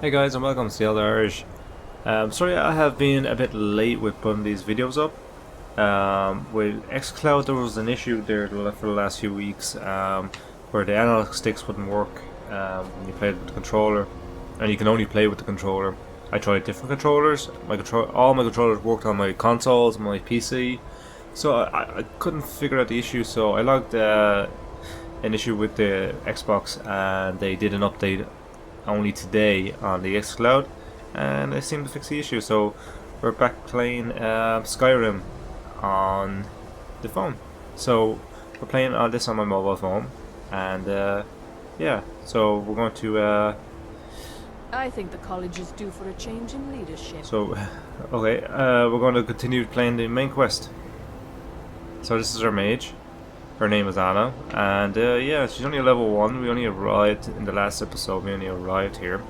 Hey guys, and welcome to the Elder Irish. Sorry I have been a bit late with putting these videos up. With Xcloud there was an issue there for the last few weeks where the analog sticks wouldn't work when you played with the controller, and you can only play with the controller. I tried different controllers. All my controllers worked on my consoles, my PC, so I couldn't figure out the issue. So I logged an issue with the Xbox, and they did an update only today on the Xcloud, and they seem to fix the issue. So we're back playing Skyrim on the phone. So we're playing all this on my mobile phone, and yeah. So we're going to. I think the college is due for a change in leadership. So okay, we're going to continue playing the main quest. So this is our mage. Her name is Anna, and yeah, she's only a level 1. We only arrived in the last episode. We only arrived here,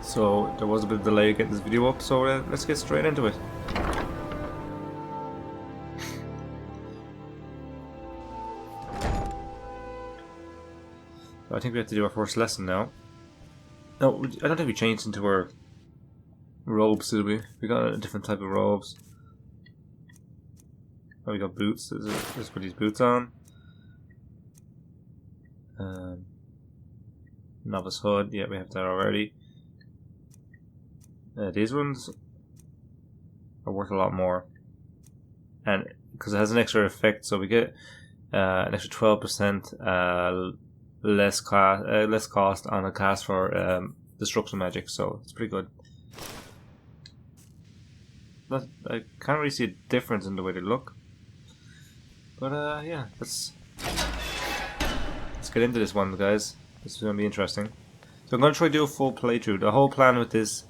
so there was a bit of delay getting this video up. So let's get straight into it. I think we have to do our first lesson now. No, I don't think we changed into our robes, did we? We got a different type of robes. Oh, we got boots. Let's put these boots on. Novice hood. Yeah, we have that already. These ones are worth a lot more, and because it has an extra effect, so we get an extra 12% less cost on a cast for destruction magic. So it's pretty good. But I can't really see a difference in the way they look. But yeah, let's get into this one, guys. This is going to be interesting. So I'm going to try to do a full playthrough. The whole plan with this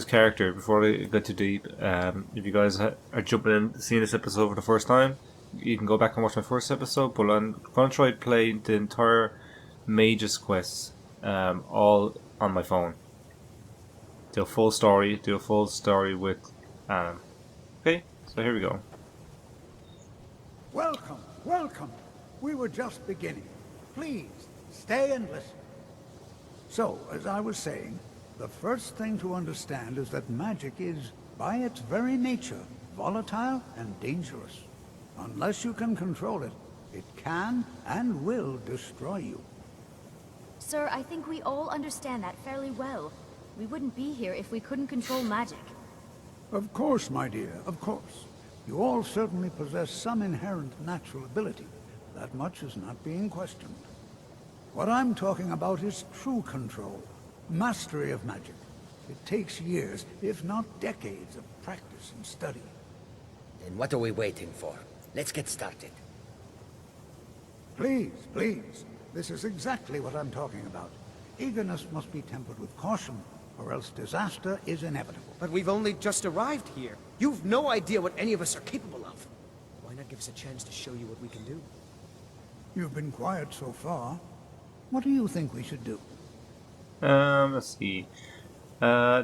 character, before I get too deep, if you guys are jumping in, seeing this episode for the first time, you can go back and watch my first episode. But I'm going to try to play the entire Mage's quests, all on my phone. Do a full story with Anna. Okay, so here we go. Welcome, welcome. We were just beginning. Please, stay and listen. So, as I was saying, the first thing to understand is that magic is, by its very nature, volatile and dangerous. Unless you can control it, it can and will destroy you. Sir, I think we all understand that fairly well. We wouldn't be here if we couldn't control magic. Of course, my dear, of course. You all certainly possess some inherent natural ability. That much is not being questioned. What I'm talking about is true control, mastery of magic. It takes years, if not decades, of practice and study. Then what are we waiting for? Let's get started. Please, please. This is exactly what I'm talking about. Eagerness must be tempered with caution, or else disaster is inevitable. But we've only just arrived here. You've no idea what any of us are capable of. Why not give us a chance to show you what we can do? You've been quiet so far. What do you think we should do? Let's see. I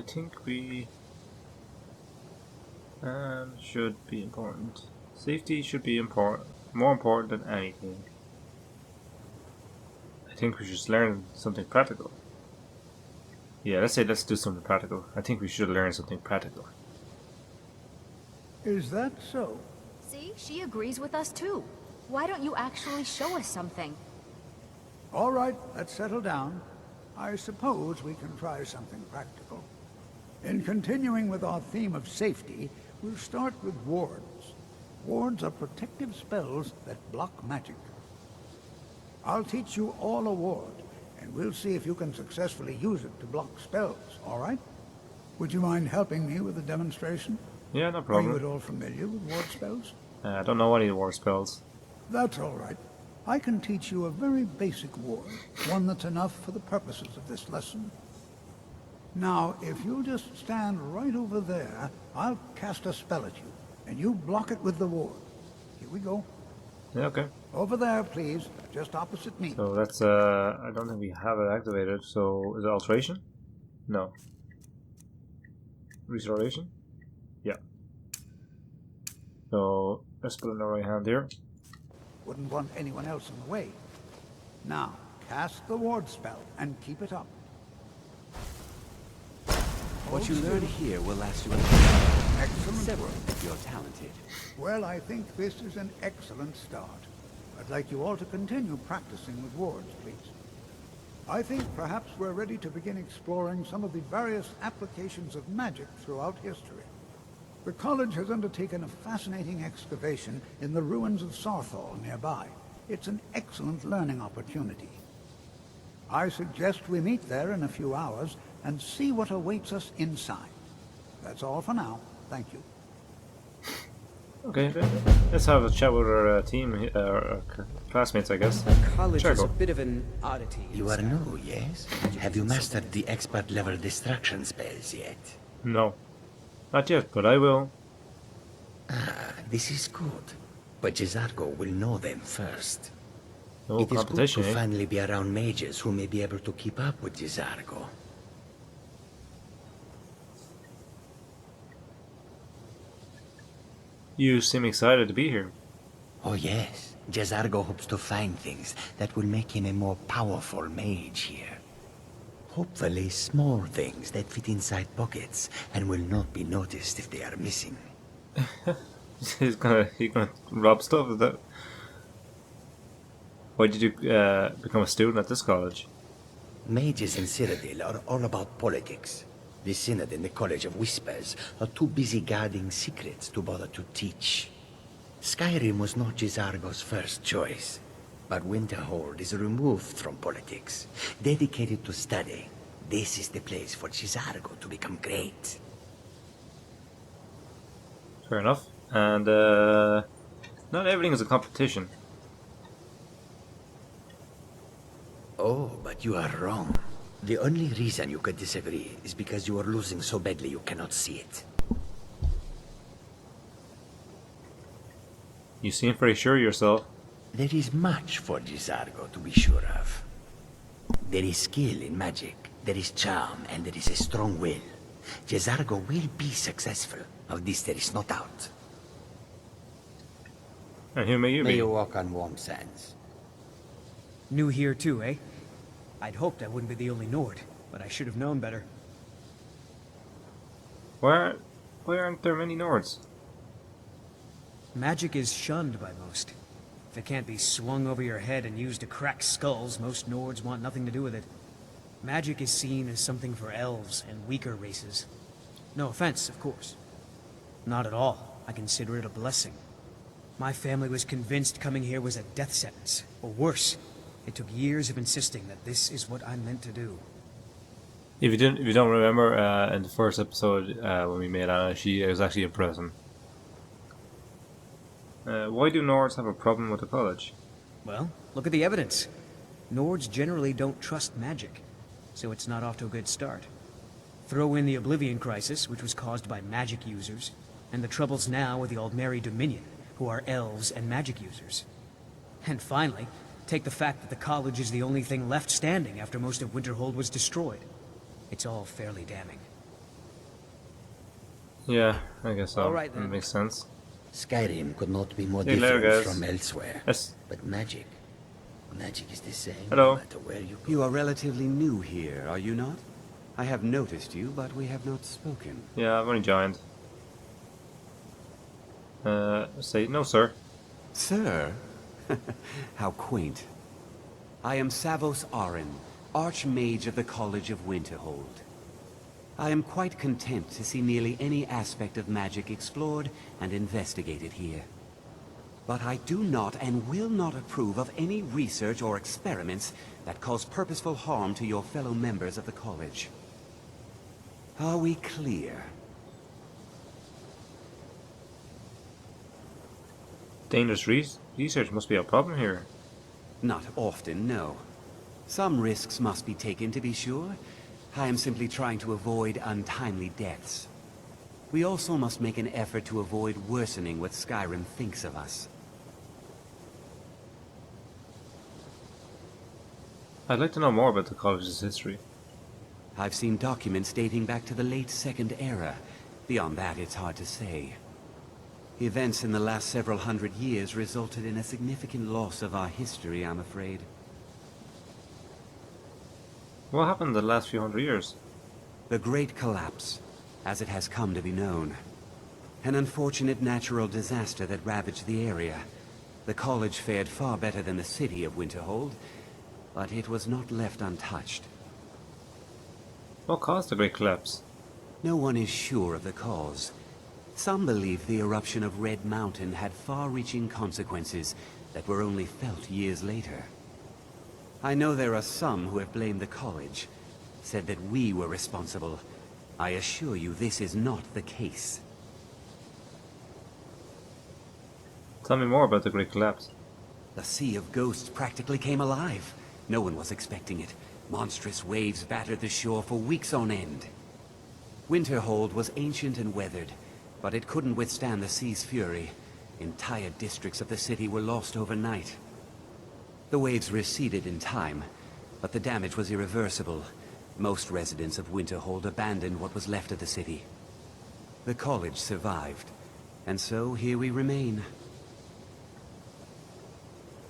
think we should be important. Safety should be more important than anything. I think we should learn something practical. Yeah, let's do something practical. I think we should learn something practical. Is that so? See, she agrees with us too. Why don't you actually show us something? All right, let's settle down. I suppose we can try something practical. In continuing with our theme of safety, we'll start with wards. Wards are protective spells that block magic. I'll teach you all a ward, and we'll see if you can successfully use it to block spells, all right? Would you mind helping me with the demonstration? Yeah, no Are problem. you at all familiar with ward spells? I don't know any war spells. That's all right. I can teach you a very basic ward, one that's enough for the purposes of this lesson. Now, if you'll just stand right over there, I'll cast a spell at you, and you block it with the ward. Here we go. Yeah, okay. Over there, please, just opposite me. So that's I don't think we have it activated. So is it alteration? No. Restoration? Yeah. So let's put it in the right hand here. Wouldn't want anyone else in the way. Now, cast the ward spell and keep it up. What you learn here will last you a lifetime. Excellent Several work. if you're talented. Well, I think this is an excellent start. I'd like you all to continue practicing with wards, please. I think perhaps we're ready to begin exploring some of the various applications of magic throughout history. The college has undertaken a fascinating excavation in the ruins of Sarthal nearby. It's an excellent learning opportunity. I suggest we meet there in a few hours and see what awaits us inside. That's all for now. Thank you. Okay, let's have a chat with our team, our classmates, I guess. College Sure, is a go. bit of an oddity. You are new, yes? Have you mastered the expert level distraction spells yet? No, not yet, but I will. Ah, this is good. But Jizargo will know them first. No It is good competition, to eh? finally be around mages who may be able to keep up with Jizargo. You seem excited to be here. Oh yes, Jizargo hopes to find things that will make him a more powerful mage here. Hopefully small things that fit inside pockets and will not be noticed if they are missing. He's gonna rob stuff. Is that? Why did you become a student at this college? Mages in Cyrodiil are all about politics. The Synod and the College of Whispers are too busy guarding secrets to bother to teach. Skyrim was not Jizargo's first choice, but Winterhold is removed from politics, dedicated to study. This is the place for Jizargo to become great. Fair enough. And not everything is a competition. Oh, but you are wrong. The only reason you could disagree is because you are losing so badly you cannot see it. You seem pretty sure of yourself. There is much for Jizargo to be sure of. There is skill in magic, there is charm, and there is a strong will. Jizargo will be successful. Of this there is no doubt. And who may you May be? you walk on warm sands. New here too, eh? I'd hoped I wouldn't be the only Nord, but I should have known better. Why aren't there many Nords? Magic is shunned by most. If it can't be swung over your head and used to crack skulls, most Nords want nothing to do with it. Magic is seen as something for elves and weaker races. No offense, of course. Not at all. I consider it a blessing. My family was convinced coming here was a death sentence, or worse. It took years of insisting that this is what I'm meant to do. If you don't remember, in the first episode when we made Anna, she was actually in prison. Why do Nords have a problem with the college? Well, look at the evidence. Nords generally don't trust magic, so it's not off to a good start. Throw in the Oblivion Crisis, which was caused by magic users, and the troubles now with the Aldmeri Dominion, who are elves and magic users. And finally, take the fact that the college is the only thing left standing after most of Winterhold was destroyed. It's all fairly damning. Yeah, I guess so. All right, then. That makes sense. Skyrim could not be more Hey, later, different guys. from elsewhere. Yes. But magic is the same Hello. no matter where you go. You are relatively new here, are you not? I have noticed you, but we have not spoken. Yeah, I've only joined. Say no, sir. Sir? How quaint. I am Savos Arin, Archmage of the College of Winterhold. I am quite content to see nearly any aspect of magic explored and investigated here. But I do not and will not approve of any research or experiments that cause purposeful harm to your fellow members of the college. Are we clear? Dangerous research must be a problem here. Not often, no. Some risks must be taken to be sure. I am simply trying to avoid untimely deaths. We also must make an effort to avoid worsening what Skyrim thinks of us. I'd like to know more about the college's history. I've seen documents dating back to the late Second Era. Beyond that, it's hard to say. Events in the last several hundred years resulted in a significant loss of our history, I'm afraid. What happened in the last few hundred years? The Great Collapse. as it has come to be known. An unfortunate natural disaster that ravaged the area. The college fared far better than the city of Winterhold, but it was not left untouched. What caused the Great Collapse? No one is sure of the cause. Some believe the eruption of Red Mountain had far-reaching consequences that were only felt years later. I know there are some who have blamed the college, said that we were responsible. I assure you this is not the case. Tell me more about the Great Collapse. The Sea of Ghosts practically came alive. No one was expecting it. Monstrous waves battered the shore for weeks on end. Winterhold was ancient and weathered, but it couldn't withstand the sea's fury. Entire districts of the city were lost overnight. The waves receded in time, but the damage was irreversible. Most residents of Winterhold abandoned what was left of the city. The college survived, and so here we remain.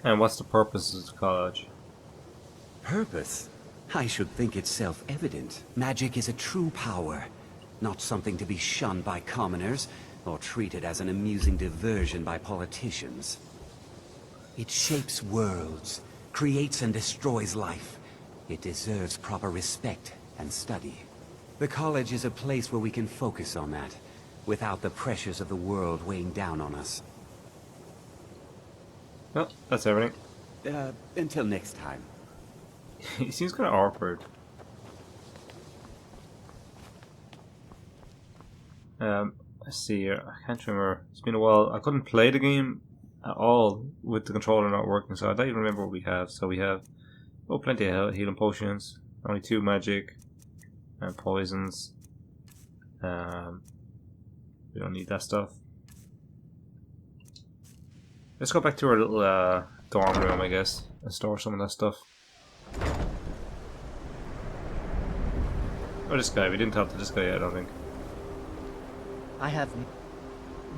And what's the purpose of the college? Purpose? I should think it's self-evident. Magic is a true power, not something to be shunned by commoners, or treated as an amusing diversion by politicians. It shapes worlds, creates and destroys life. It deserves proper respect and study. The college is a place where we can focus on that, without the pressures of the world weighing down on us. Well, that's everything. Until next time. He seems kind of awkward. Let's see here. I can't remember. It's been a while. I couldn't play the game at all with the controller not working, so I don't even remember what we have. So we have plenty of healing potions. Only 2 magic and poisons. We don't need that stuff. Let's go back to our little dorm room, I guess, and store some of that stuff. Oh, this guy. We didn't talk to this guy yet, I don't think. I have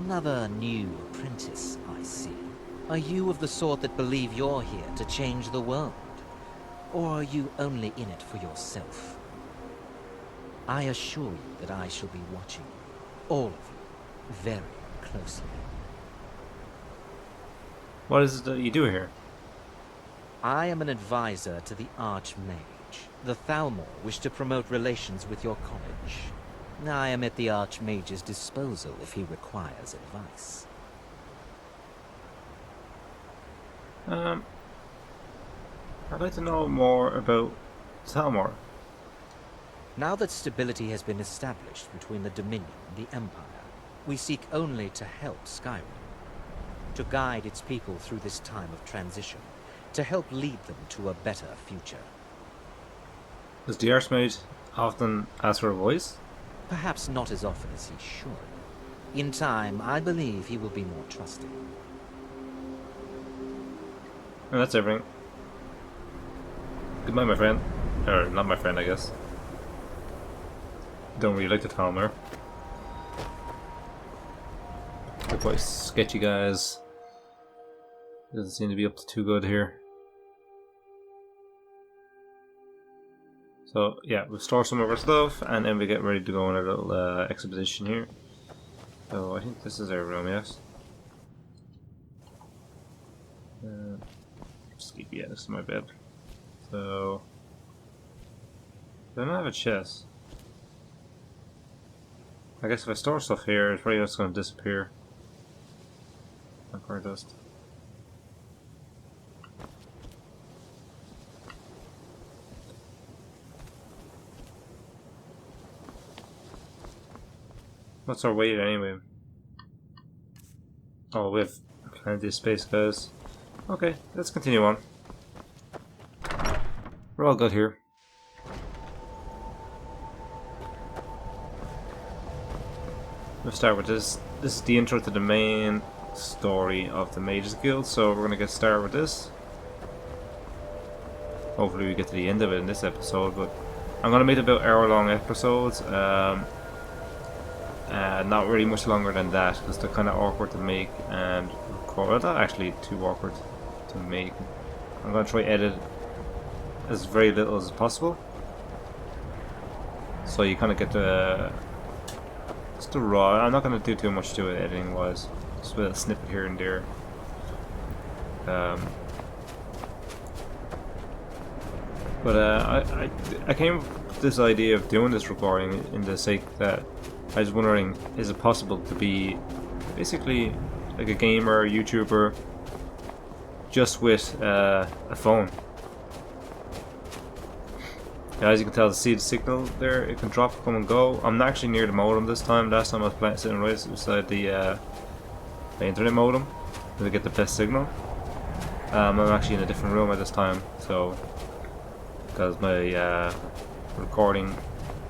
another new apprentice, I see. Are you of the sort that believe you're here to change the world? Or are you only in it for yourself? I assure you that I shall be watching you, all of you, very closely. What is it that you do here? I am an advisor to the Archmage. The Thalmor wish to promote relations with your college. I am at the Archmage's disposal if he requires advice. I'd like to know more about Thalmor. Now that stability has been established between the Dominion and the Empire, we seek only to help Skyrim, to guide its people through this time of transition, to help lead them to a better future. Does the Archmage often ask for a voice? Perhaps not as often as he should. In time, I believe he will be more trusting. And that's everything. Goodbye, my friend. Or, not my friend, I guess. Don't really like the Thalmor. They're quite sketchy guys. Doesn't seem to be up to too good here. So yeah, we'll store some of our stuff and then we get ready to go on our little exhibition here. So I think this is our room, yes? Sleep, yeah, this is my bed. So I don't have a chest. I guess if I store stuff here, it's probably just going to disappear. Like fire dust. What's our weight anyway? Oh, we have plenty of space, guys. Okay, let's continue on. We're all good here. We'll start with this. This is the intro to the main story of the Mages Guild, so we're gonna get started with this. Hopefully we get to the end of it in this episode, but I'm gonna make about hour-long episodes. Not really much longer than that, because they're kind of awkward to make and record. Well, not actually too awkward to make. I'm gonna try edit as very little as possible, so you kind of get the Just a raw. I'm not going to do too much to it editing wise. Just a little snippet here and there. But I came up with this idea of doing this recording in the sake that I was wondering, is it possible to be basically like a gamer, YouTuber, just with a phone? As you can tell, see the signal there, it can drop, come and go. I'm not actually near the modem this time. Last time I was playing, sitting right beside the internet modem to get the best signal. I'm actually in a different room at this time, so because my recording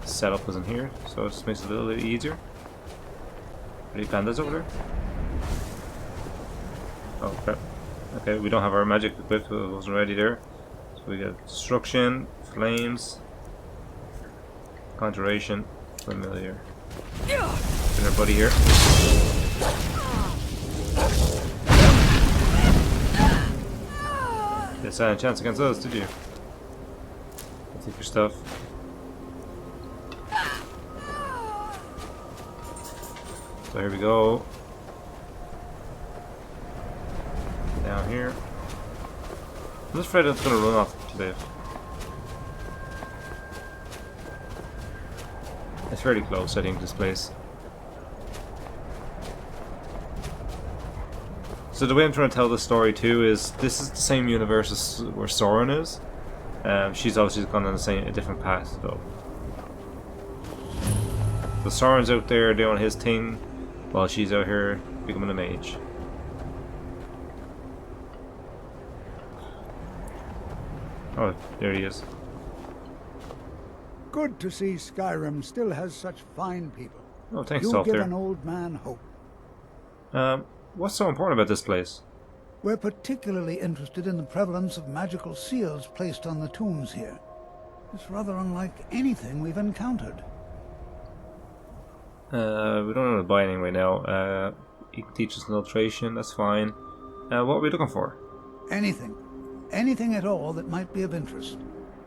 setup isn't here, so it just makes it a little bit easier. Any pandas over there? Oh crap. Okay, we don't have our magic equipped, so it wasn't ready there. So we got destruction, flames, conjuration, familiar. Get our buddy here. Yes, I had a chance against us, did you? Take your stuff. So here we go. Down here. I'm just afraid it's gonna run off today. It's fairly close, I think, this place. So the way I'm trying to tell this story too is this is the same universe as where Soren is. She's obviously gone on a different path though. So Soren's out there doing his thing while she's out here becoming a mage. Oh, there he is. Good to see Skyrim still has such fine people. Oh, thanks, You'll Soft give there. an old man hope. What's so important about this place? We're particularly interested in the prevalence of magical seals placed on the tombs here. It's rather unlike anything we've encountered. We don't know to buy anything right now. You can teach us filtration, that's fine. What are we looking for? Anything. Anything at all that might be of interest.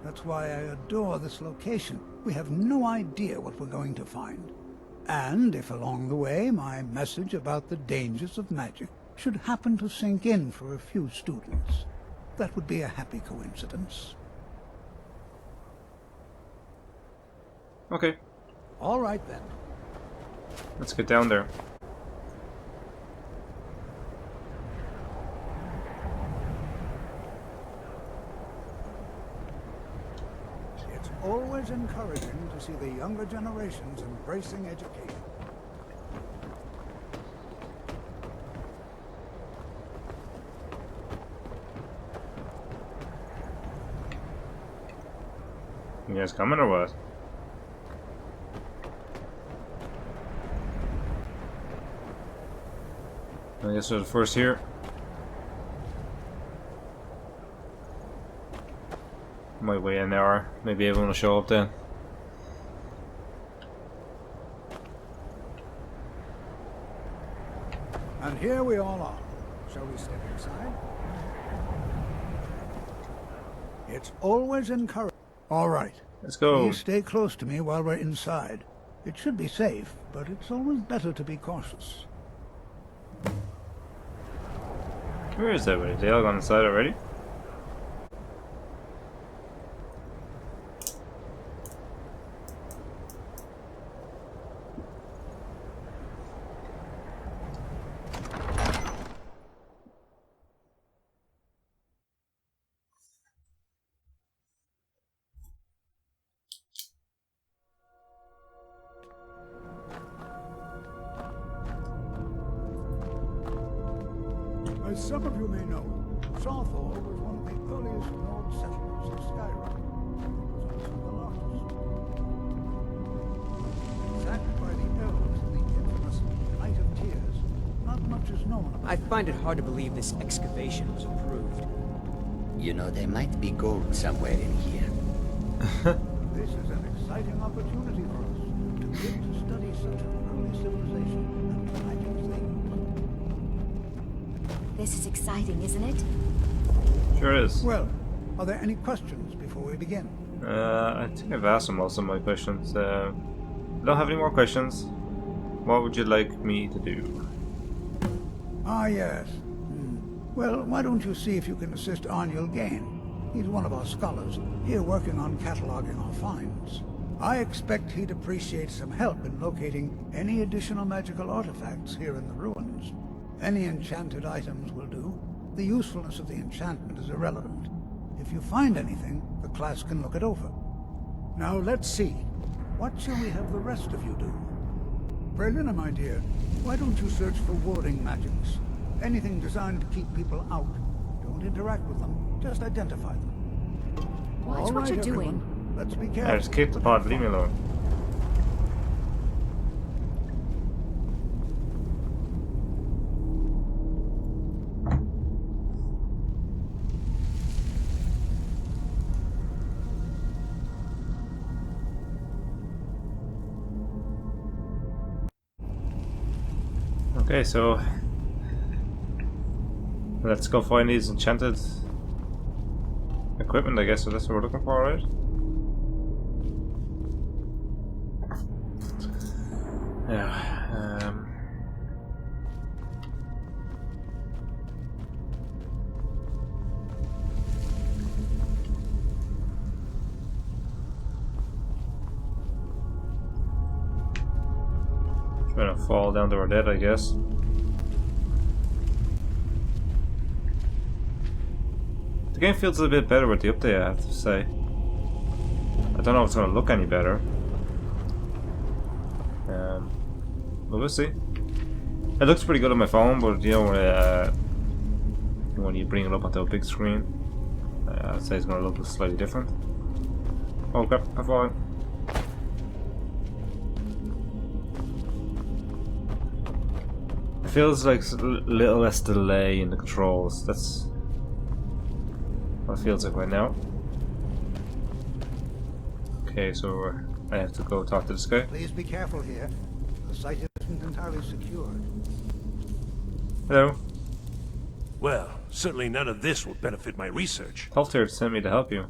That's why I adore this location. We have no idea what we're going to find. And if along the way my message about the dangers of magic should happen to sink in for a few students, that would be a happy coincidence. Okay, All right then. let's get down there. It's always encouraging to see the younger generations embracing education. You guys coming or what? I guess we're the first here. Might wait an hour. Maybe everyone will show up then. And here we all are. Shall we step inside? It's always encouraging. All right. Let's go. Please stay close to me while we're inside. It should be safe, but it's always better to be cautious. Where is everybody? They all gone inside already? As some of you may know, Sawthall was one of the earliest Nord settlements of Skyrim. It was also the largest. Sacked by the elves in the infamous Night of Tears, not much is known about I find it hard to believe this excavation was approved. You know, there might be gold somewhere in here. This is an exciting opportunity for us to get to study such an early civilization and magic things. This is exciting, isn't it? Sure is. Well, are there any questions before we begin? I think I've asked most of my questions. I don't have any more questions. What would you like me to do? Ah, yes. Well, why don't you see if you can assist Arniel Gain? He's one of our scholars, here working on cataloging our finds. I expect he'd appreciate some help in locating any additional magical artifacts here in the ruins. Any enchanted items will do. The usefulness of the enchantment is irrelevant. If you find anything, the class can look it over. Now let's see. What shall we have the rest of you do? Berlina, my dear, why don't you search for warding magics? Anything designed to keep people out. Don't interact with them, just identify them. Watch All what right, you're everyone. doing. Let's be I careful. just keep the pod, leave me alone. Okay, so let's go find these enchanted equipment, I guess, so that's what we're looking for, right? Yeah, Trying to fall down to our dead, I guess. The game feels a bit better with the update, I have to say. I don't know if it's going to look any better. But we'll see. It looks pretty good on my phone, but you know, when you bring it up onto a big screen, I'd say it's going to look slightly different. Oh crap, I'm falling. It feels like a little less delay in the controls. That's what it feels like right now. Okay, so I have to go talk to this guy. Please be careful here. The site isn't entirely secured. Hello. Well, certainly none of this will benefit my research. Halter sent me to help you.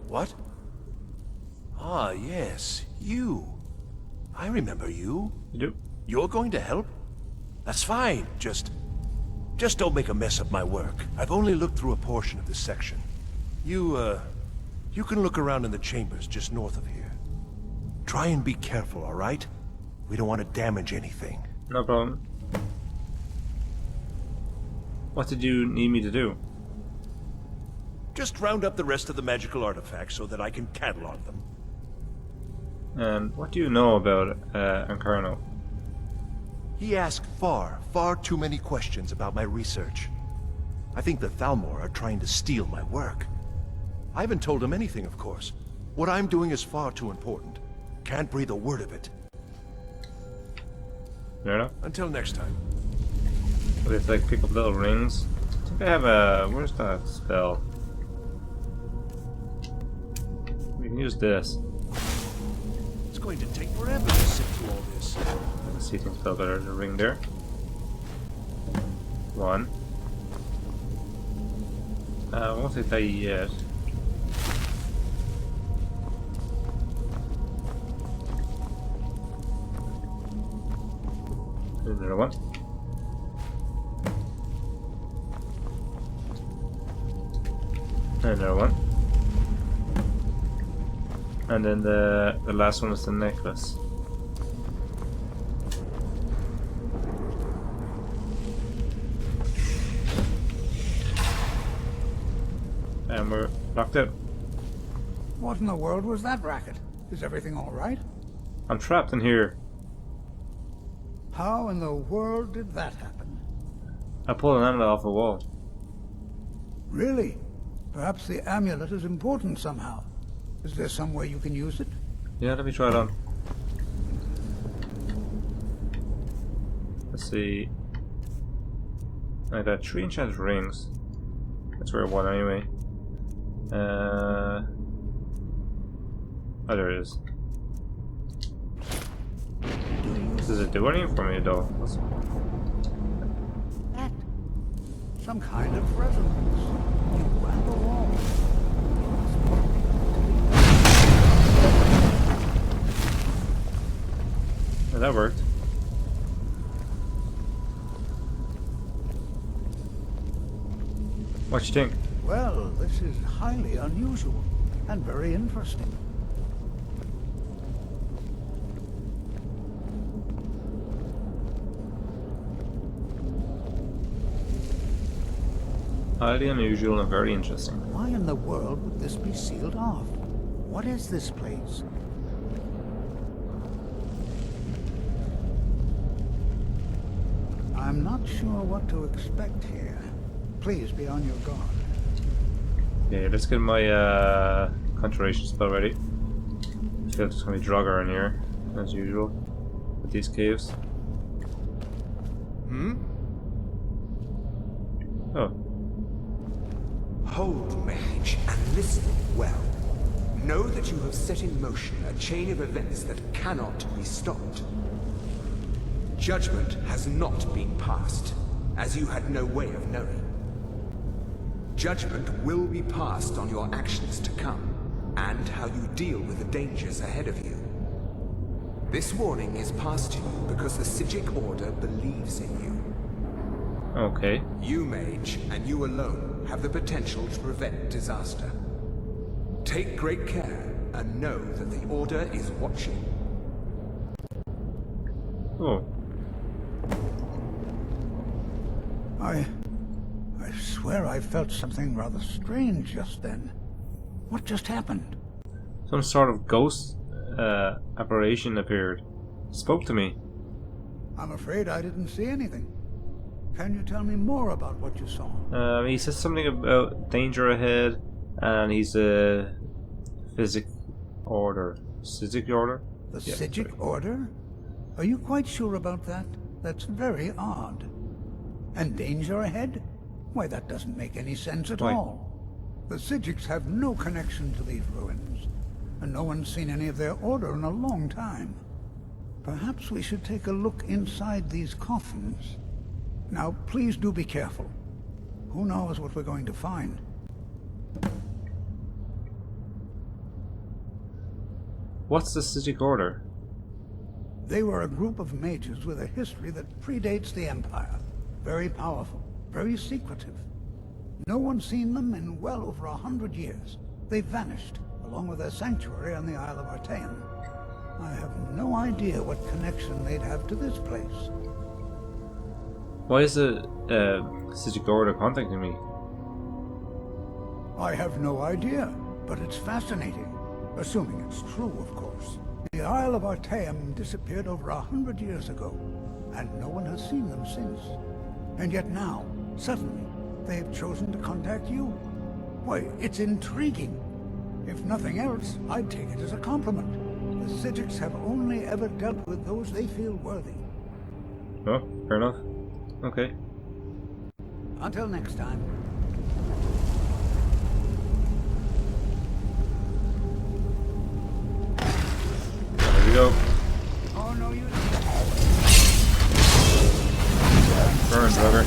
What? Ah, yes, you. I remember you. You do? You're going to help? That's fine. Just don't make a mess of my work. I've only looked through a portion of this section. You can look around in the chambers just north of here. Try and be careful, all right? We don't want to damage anything. No problem. What did you need me to do? Just round up the rest of the magical artifacts so that I can catalog them. And what do you know about Incarno? He asked far too many questions about my research. I think the Thalmor are trying to steal my work. I haven't told him anything, of course. What I'm doing is far too important. Can't breathe a word of it. Fair enough. Until next time. They have to like pick up little rings. I think I have a... where's that spell? We can use this. It's going to take forever to sit through all this. Let's see if we can spell better. The ring there. 1. I won't take that yet. There's another one. Another one. And then the last one is the necklace. And we're locked out. What in the world was that racket? Is everything all right? I'm trapped in here. How in the world did that happen? I pulled an amulet off a wall. Really? Perhaps the amulet is important somehow. Is there some way you can use it? Yeah, let me try it on. Let's see. I got 3 enchanted rings. That's where I want anyway. Oh, there it is. Does it do anything for me though? That. Some kind of resonance. You ran the wall. that worked. What you think? Well, this is highly unusual and very interesting. Highly unusual and very interesting. Why in the world would this be sealed off? What is this place? I'm not sure what to expect here. Please be on your guard. Okay, let's get my concentration spell ready. I feel like there's gonna be Draugr in here, as usual, with these caves. Oh. Hold, Mage, and listen well. Know that you have set in motion a chain of events that cannot be stopped. Judgment has not been passed, as you had no way of knowing. Judgment will be passed on your actions to come, and how you deal with the dangers ahead of you. This warning is passed to you because the Psijic Order believes in you. Okay. You, Mage, and you alone, have the potential to prevent disaster. Take great care, and know that the Order is watching. Oh. I swear I felt something rather strange just then. What just happened? Some sort of ghost apparition appeared. Spoke to me. I'm afraid I didn't see anything. Can you tell me more about what you saw? He says something about danger ahead, and he's a Psijic Order. Psijic Order? The Yeah, Psijic sorry. Order? Are you quite sure about that? That's very odd. And danger ahead? Why, that doesn't make any sense at Why? all. The Psijics have no connection to these ruins, and no one's seen any of their order in a long time. Perhaps we should take a look inside these coffins. Now, please do be careful. Who knows what we're going to find? What's the Psijic Order? They were a group of mages with a history that predates the Empire. Very powerful, very secretive. No one's seen them in well over 100 years. They vanished, along with their sanctuary on the Isle of Artaeum. I have no idea what connection they'd have to this place. Why is the Psijic Order contacting me? I have no idea, but it's fascinating. Assuming it's true, of course. The Isle of Artaeum disappeared over 100 years ago, and no one has seen them since. And yet now, suddenly, they have chosen to contact you. Why, it's intriguing. If nothing else, I'd take it as a compliment. The Psijics have only ever dealt with those they feel worthy. Oh, fair enough. Okay. Until next time. There we go. Oh, no, you Burn, Draugr.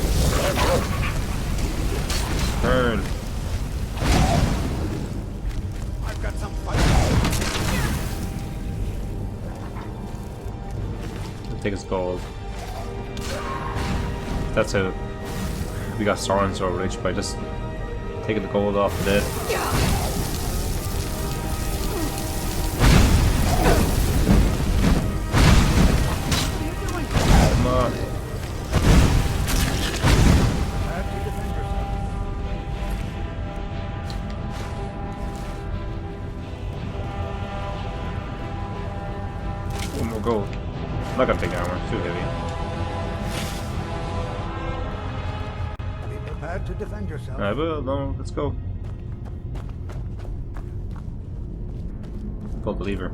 Burn. I've got some fight. I'll take his gold. That's it. We got Soren so rich by just taking the gold off of it. Come on. Have to defend yourself. One more gold. I'm not gonna take armor, it's too heavy. Be prepared to defend yourself. I will, no, let's go. Pull the lever.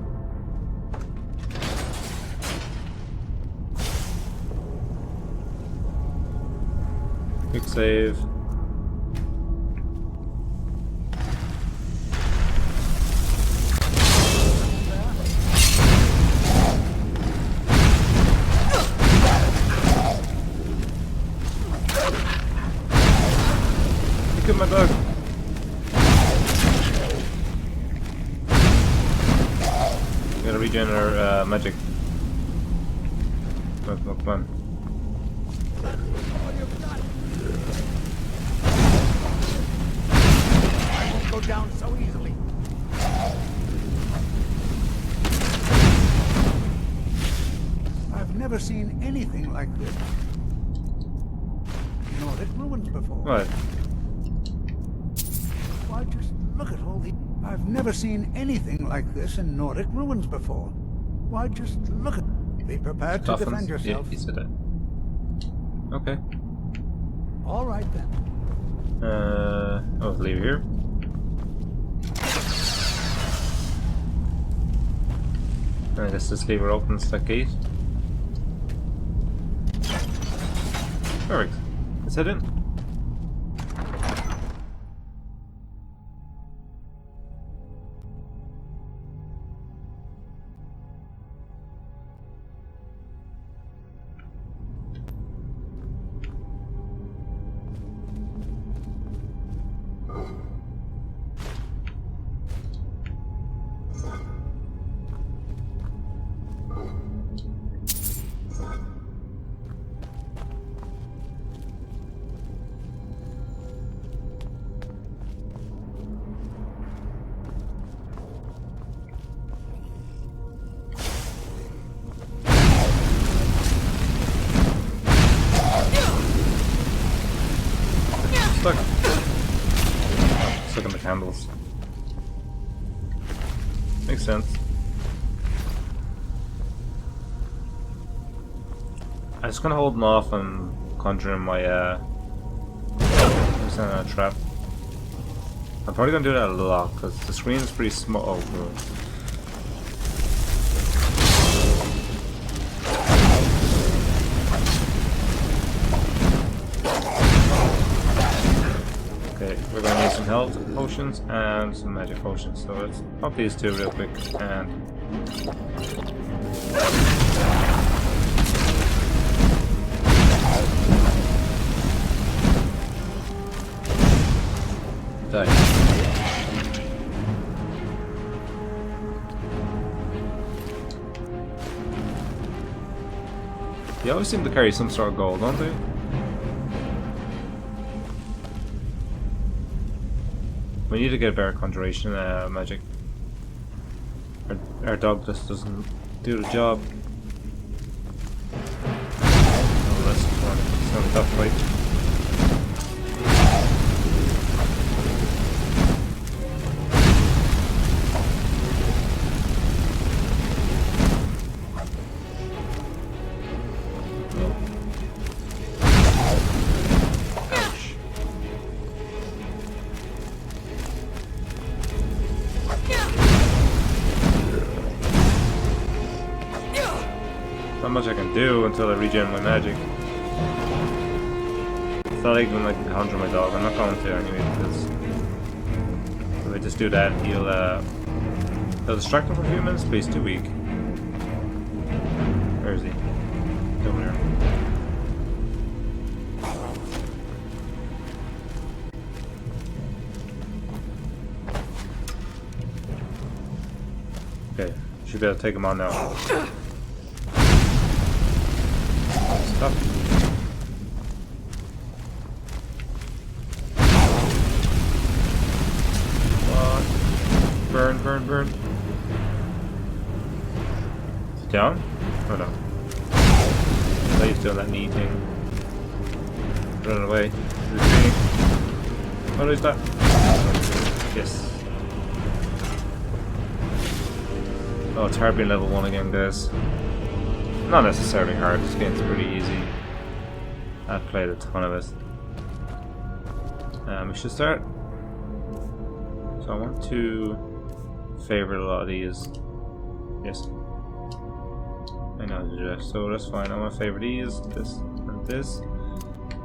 Quick save. Look at my dog. We gotta regen our magic. No, come on. I won't go down so easily. I've never seen anything like this. Nordic ruins before. What? Why, just look at all the... I've never seen anything like this in Nordic ruins before. Why, just look at... Be prepared to defend yourself. Yeah, he said that. Okay. All right, then. I'll leave here. I guess this lever opens that gate. Perfect. Let's head in. Stuck in the candles. Makes sense. I'm just gonna hold them off and conjuring my trap. I'm probably gonna do that a lot because the screen is pretty small. Oh, good. Okay, we're going to need some health potions and some magic potions, so let's pop these two real quick and... die. They always seem to carry some sort of gold, don't they? We need to get better conjuration magic. Our dog just doesn't do the job. Oh, that's fun. It's not a tough fight. Not much I can do until I regen my magic. It's not even like conjure my dog. I'm not going to anyway because if I just do that, he'll distract him for a few minutes, but he's too weak. Where is he? Over there. Okay, should be able to take him on now. Stop. Burn, burn, burn. Is it down? Oh no. I thought he was doing that knee thing. Running away. What is that? Yes. Oh, it's hard being level 1 again, guys. Not necessarily hard, this game's pretty easy. I've played a ton of it. We should start. So I want to favorite a lot of these. Yes. I know how to do that, so that's fine. I want to favor these, this, and this.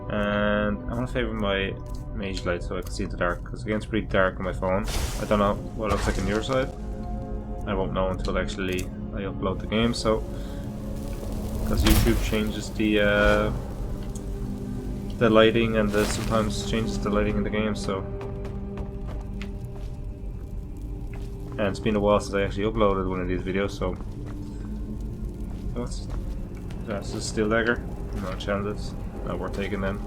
And I want to favor my Mage light so I can see in the dark, because the game's pretty dark on my phone. I don't know what it looks like on your side. I won't know until actually I upload the game, so because YouTube changes the lighting and sometimes changes the lighting in the game, so and it's been a while since I actually uploaded one of these videos, so let's That's a steel dagger. No chances. No, we're taking them.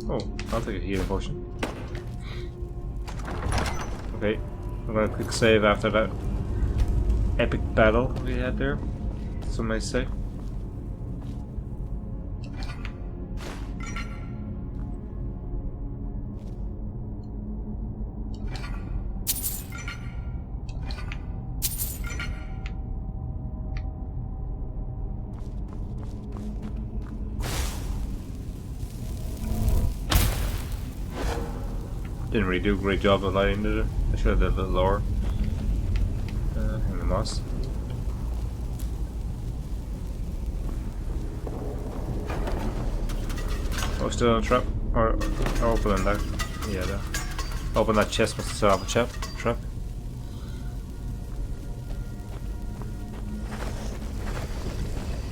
Oh, I'll take a healing potion. Okay, I'm gonna quick save after that epic battle we had there, some may say. Didn't really do a great job of lighting, did it? I should have done a little lower. Hang the moss. Oh, still on a trap? Or opening that? Yeah, there. Open that chest must still have a trap.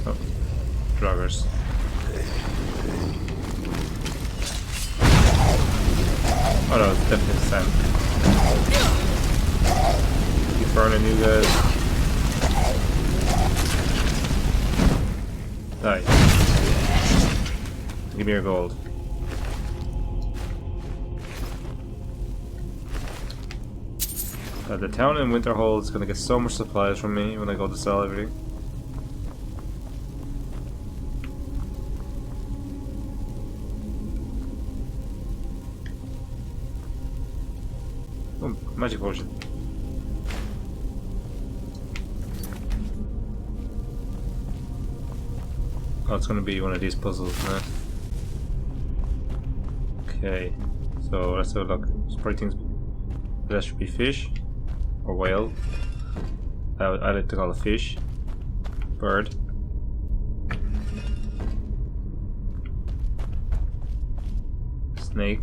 Oh, joggers. Oh no, it's definitely sand. Keep burning you guys. Die. Give me your gold. The town in Winterhold is gonna get so much supplies from me when I go to sell everything. Oh, magic potion. Oh, it's gonna be one of these puzzles, isn't it? Okay, so let's have a look. Probably things that should be fish or whale. I like to call it fish. Bird. Snake.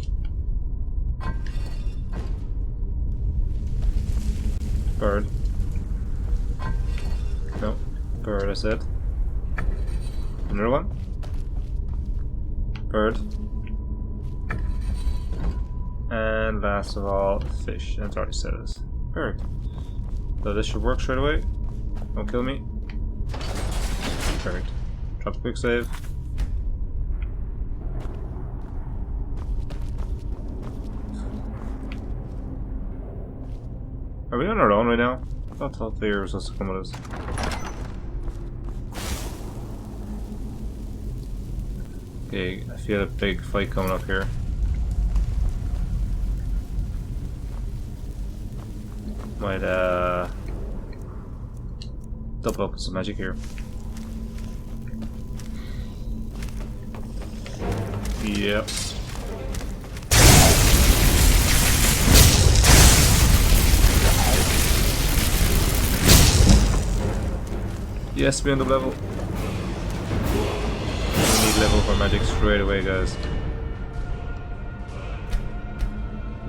Bird. No, bird I said. Another one. Bird. And last of all, fish. And it already says bird. So this should work straight away. Don't kill me. Bird. Drop a quick save. Are we on our own right now? I thought the was supposed to come with us. Okay, I feel a big fight coming up here. Might double up with some magic here. Yep. Yes, we end up level. We need level for magic straight away, guys.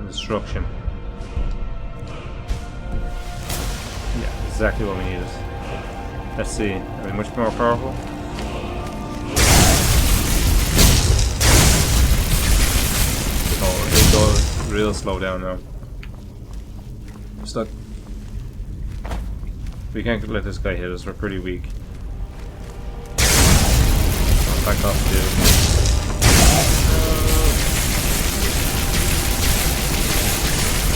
Destruction. Yeah, exactly what we needed. Let's see. Are we much more powerful? Oh, they go real slow down now. Stuck. We can't let this guy hit us, we're pretty weak. Back off, dude.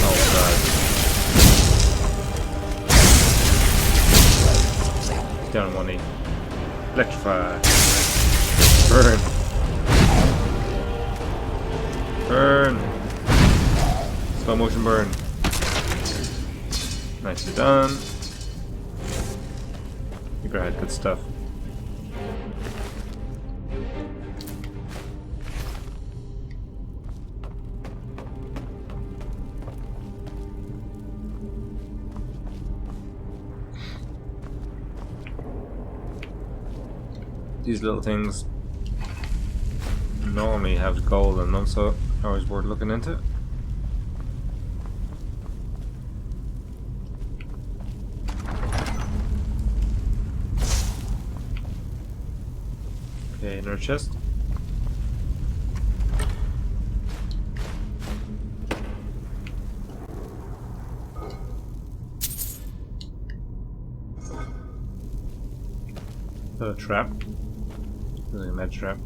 Oh god. He's down 1 knee. Electrify. Burn. Burn. Slow motion burn. Nicely done. Keeper had good stuff. These little things normally have gold in them, so always worth looking into. Okay, another chest. Trap. There's like a med trap.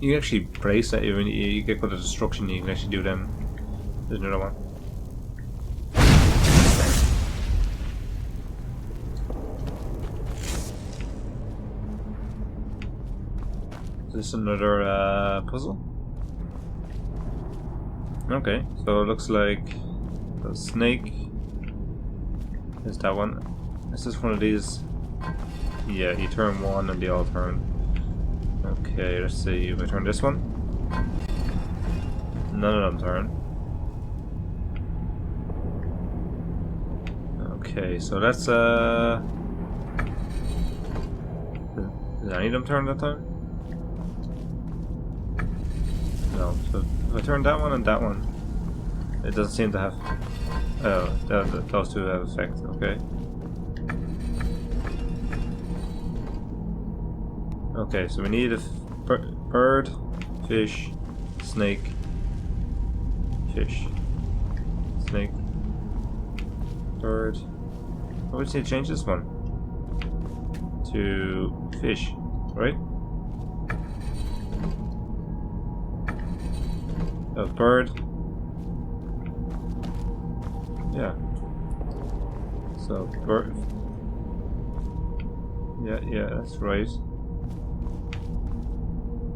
You can actually place that when you get good at destruction. You can actually do them. There's another one. Is this another puzzle? Okay, so it looks like the snake is that one. Is this one of these? Yeah, you turn one and they all turn. Okay, let's see if I turn this one. None of them turn. Okay, so that's did any of them turn that time? No, so if I turn that one and that one, it doesn't seem to have. Oh, those two have effect, okay. Okay, so we need a bird, fish, snake, fish, snake, bird. Oh, we just need to change this one to fish, right? A bird. Yeah. So bird. Yeah, that's right.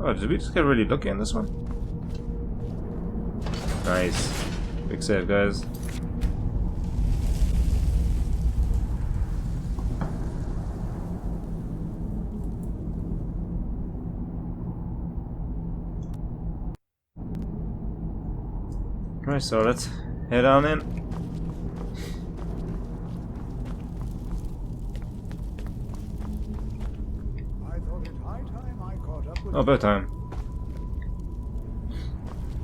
Oh, did we just get really lucky on this one? Nice. Big save, guys. Right, so let's head on in. I thought it high time I caught up with Oh, about time.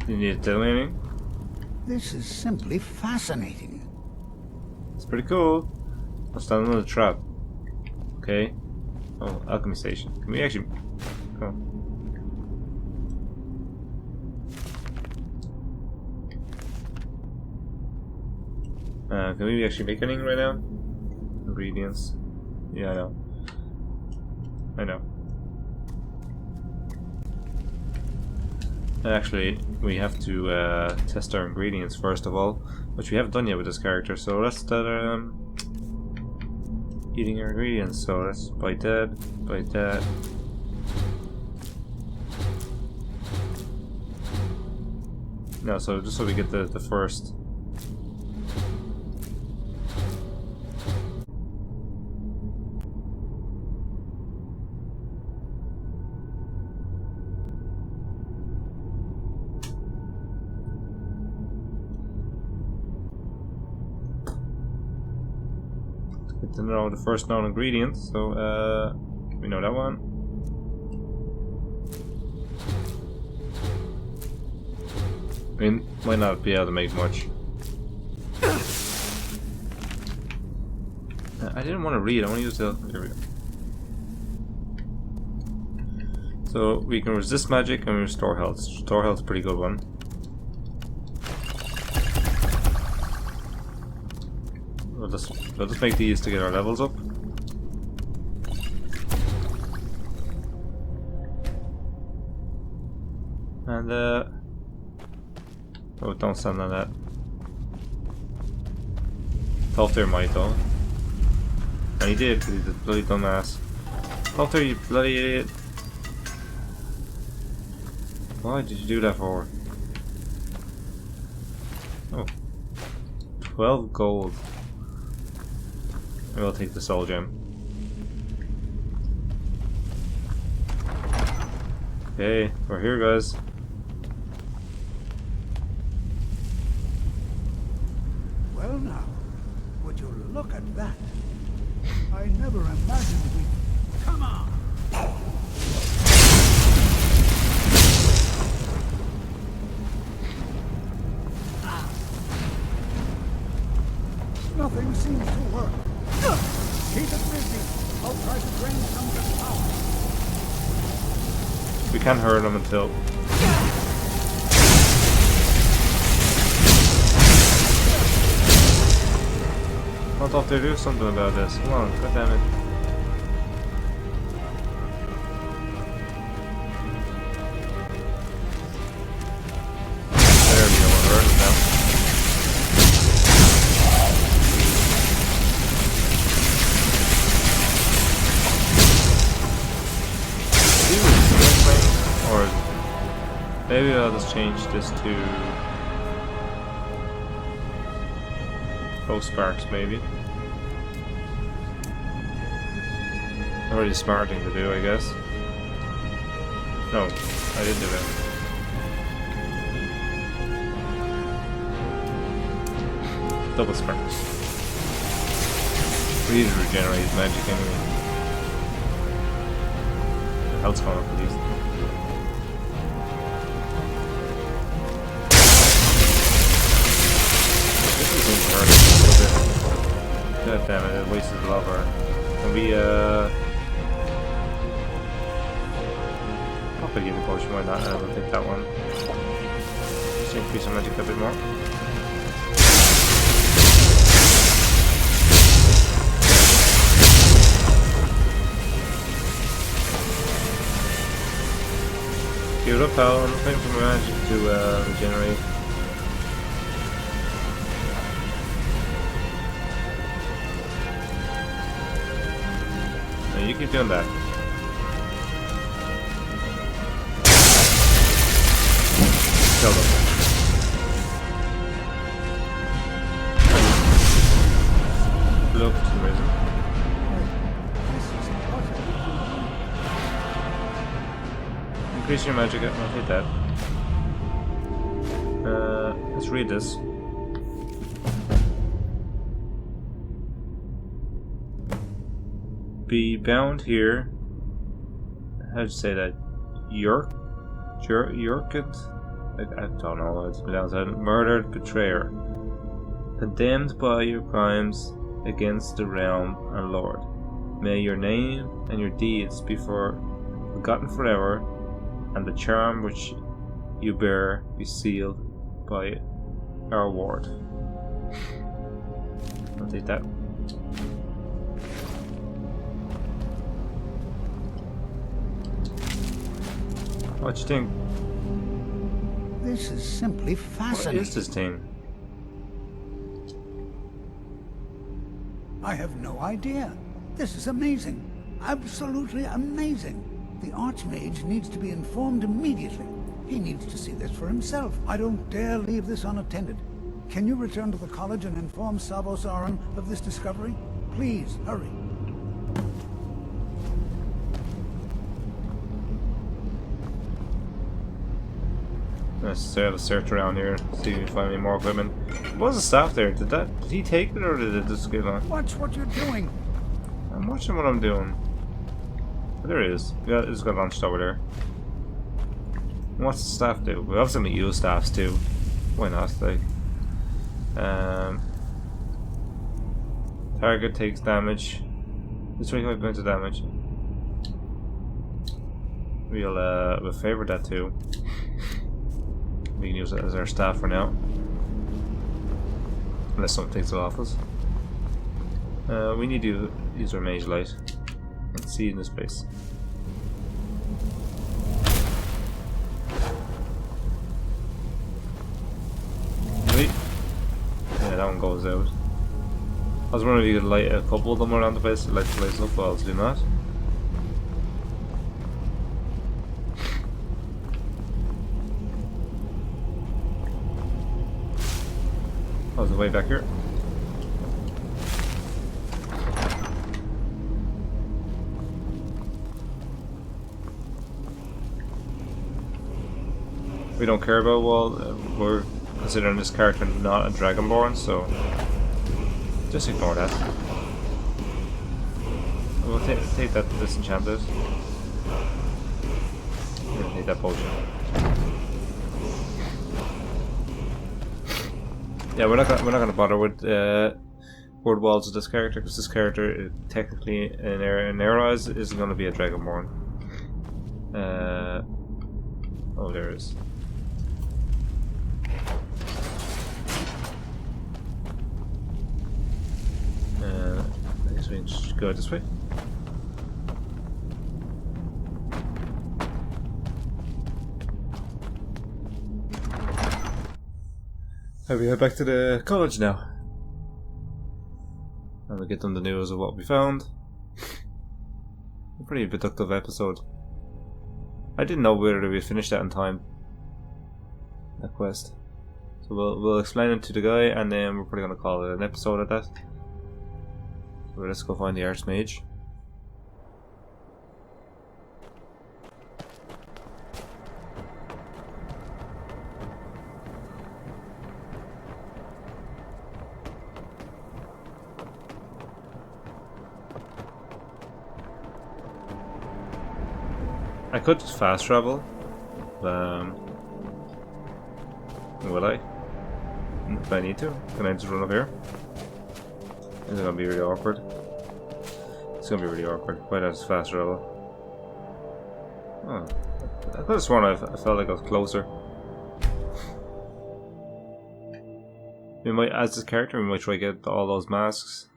You need to tell me anything? This is simply fascinating. It's pretty cool. I'll stand on the trap. Okay. Oh, alchemy station. Can we actually... Oh. Can we actually make anything right now? Ingredients. Yeah, I know. I know. Actually, we have to test our ingredients first of all, which we haven't done yet with this character. So let's start eating our ingredients. So let's bite that, bite that. No, so just so we get the first. Get to know the first known ingredient, so we know that one. I mean, might not be able to make much. I didn't want to read, I want to use the... Here we go. So we can resist magic and restore health. Restore health is a pretty good one. We'll just make these to get our levels up. And oh, don't stand on that. Thought there might though. And he did, because he's a bloody dumbass. Thought there, you bloody idiot. Why did you do that for? Oh. 12 gold. We'll take the soul gem. Okay, we're here, guys. Well now, would you look at that? I never imagined we'd... Come on! Nothing seems to work. Keep it busy. I'll try to drain some of the power. We can't hurt them until... Oh, I thought they'd do something about this. Come on, god damn it. There we go, we're hurting now. Or maybe I'll just change this to sparks, maybe. A really smart thing to do, I guess. No, I didn't do that. Double sparks. Really regenerates magic anyway. The health's going up at least. God damn it, it wasted a lot of our... Can we, probably get the potion, why not? We'll take that one. Just increase our magic a bit more. Give it up, pal. I'm waiting for my magic to, regenerate. You keep doing that. Kill them. Look for some reason. Increase your magic. I'll take that. Let's read this. Be bound here. How'd you say that? Yorkant? I don't know what it's pronounced. Murdered betrayer. Condemned by your crimes against the realm and lord. May your name and your deeds be forgotten forever, and the charm which you bear be sealed by our ward. I'll take that. What you think? This is simply fascinating. What is this thing? I have no idea. This is amazing. Absolutely amazing. The Archmage needs to be informed immediately. He needs to see this for himself. I don't dare leave this unattended. Can you return to the college and inform Savos Aran of this discovery? Please, hurry. Let's have a search around here, see if we find any more equipment. What was the staff there? Did he take it or did it just get on? Watch what you're doing. I'm watching what I'm doing. Oh, there it is. Yeah, it's got launched over there. What's the staff do? We obviously gonna use staffs too. Why not? Like, target takes damage. This 25 points of damage. We'll favour that too. We can use it as our staff for now. Unless someone takes it off us. We need to use our mage light. Let's see in this place. Wait. Yeah, that one goes out. I was wondering if you could light a couple of them around the place to light the place up, but I'll do not. Oh, there's a way back here. We don't care about, well, we're considering this character not a Dragonborn, so just ignore that. We'll take that disenchanted. We'll take that potion. Yeah, we're not gonna bother with word walls with this character because this character technically in our eyes isn't gonna be a Dragonborn. Oh, there it is. Should go this way. We head back to the college now. And we get them the news of what we found. A pretty productive episode. I didn't know whether we finished that in time. That quest. So we'll explain it to the guy, and then we're probably gonna call it an episode at that. So let's go find the Archmage. I could just fast travel. Will I? If I need to. Can I just run up here? This is gonna be really awkward. It's gonna be really awkward. Why not just fast travel? Oh. I could have sworn I felt like I was closer. We might, as this character, we might try to get all those masks.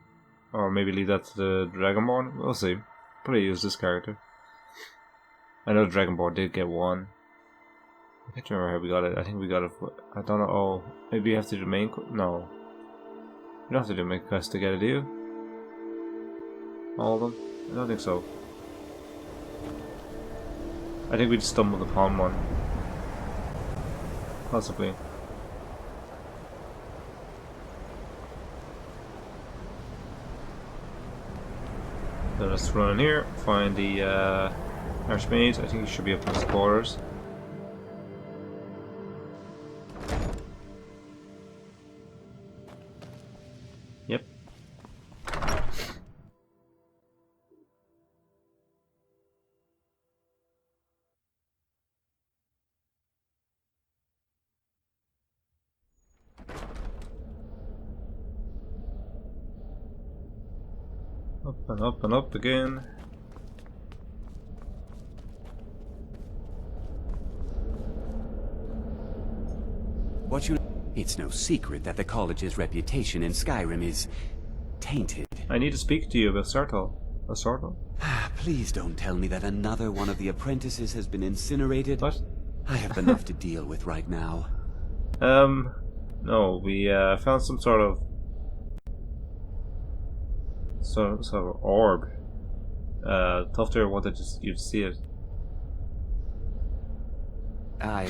Or maybe leave that to the Dragonborn. We'll see. Probably use this character. I know the Dragonborn did get one. I can't remember how we got it. I think we got it. I don't know. Oh, maybe you have to do the main. No, you don't have to do the main quest to get it, do you? All of them? I don't think so. I think we just stumbled upon one. Possibly. So let's run in here. Find the Archmage. I think he should be up in his quarters. Yep. Up and up and up again. It's no secret that the college's reputation in Skyrim is tainted. I need to speak to you about Sartal. Sartal? Please don't tell me that another one of the apprentices has been incinerated. What? I have enough to deal with right now. No, we found some sort of orb. Tufter wanted you to see it. I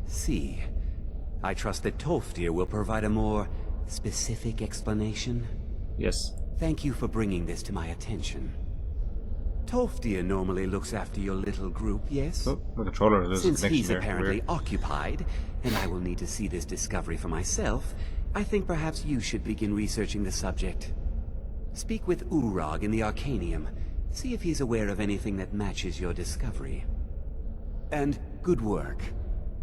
see. I trust that Tolfdir will provide a more specific explanation. Yes. Thank you for bringing this to my attention. Tolfdir normally looks after your little group, yes? Oh, my controller is Since he's there. apparently Weird. occupied, and I will need to see this discovery for myself, I think perhaps you should begin researching the subject. Speak with Urag in the Arcanium. See if he's aware of anything that matches your discovery. And good work.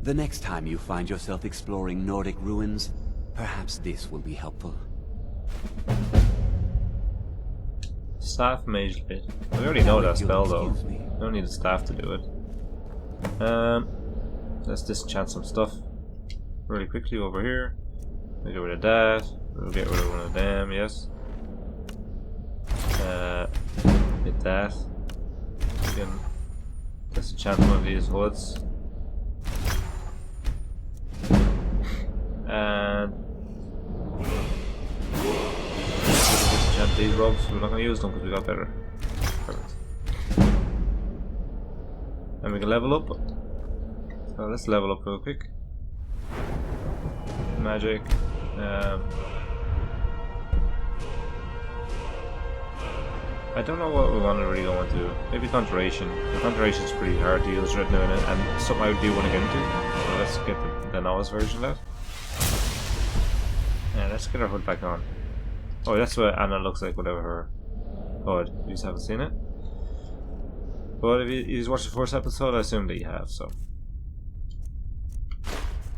The next time you find yourself exploring Nordic ruins, perhaps this will be helpful. Staff Mage bit. We already know that spell though. We don't need the staff to do it. Let's disenchant some stuff really quickly over here. We'll get rid of that. We'll get rid of one of them, yes. Get that. We can disenchant one of these hoods. And disenchant these robes. We're not going to use them because we got better. Perfect. And we can level up. So let's level up real quick. Magic. I don't know what we want to really go into. Maybe Conjuration. The Conjuration is pretty hard to use right now, and something I do want to get into. So let's get the novice version of that. Yeah, let's get our hood back on. Oh, that's what Anna looks like without her hood. You just haven't seen it. But if you watched the first episode, I assume that you have, so.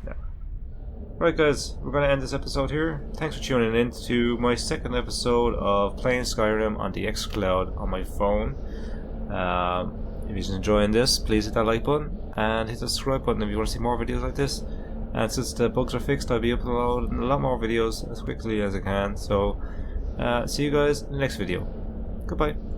Yeah. Right guys, we're going to end this episode here. Thanks for tuning in to my second episode of playing Skyrim on the Xcloud on my phone. If you're enjoying this, please hit that like button and hit the subscribe button if you want to see more videos like this. And since the bugs are fixed, I'll be uploading a lot more videos as quickly as I can. So, see you guys in the next video. Goodbye. Goodbye.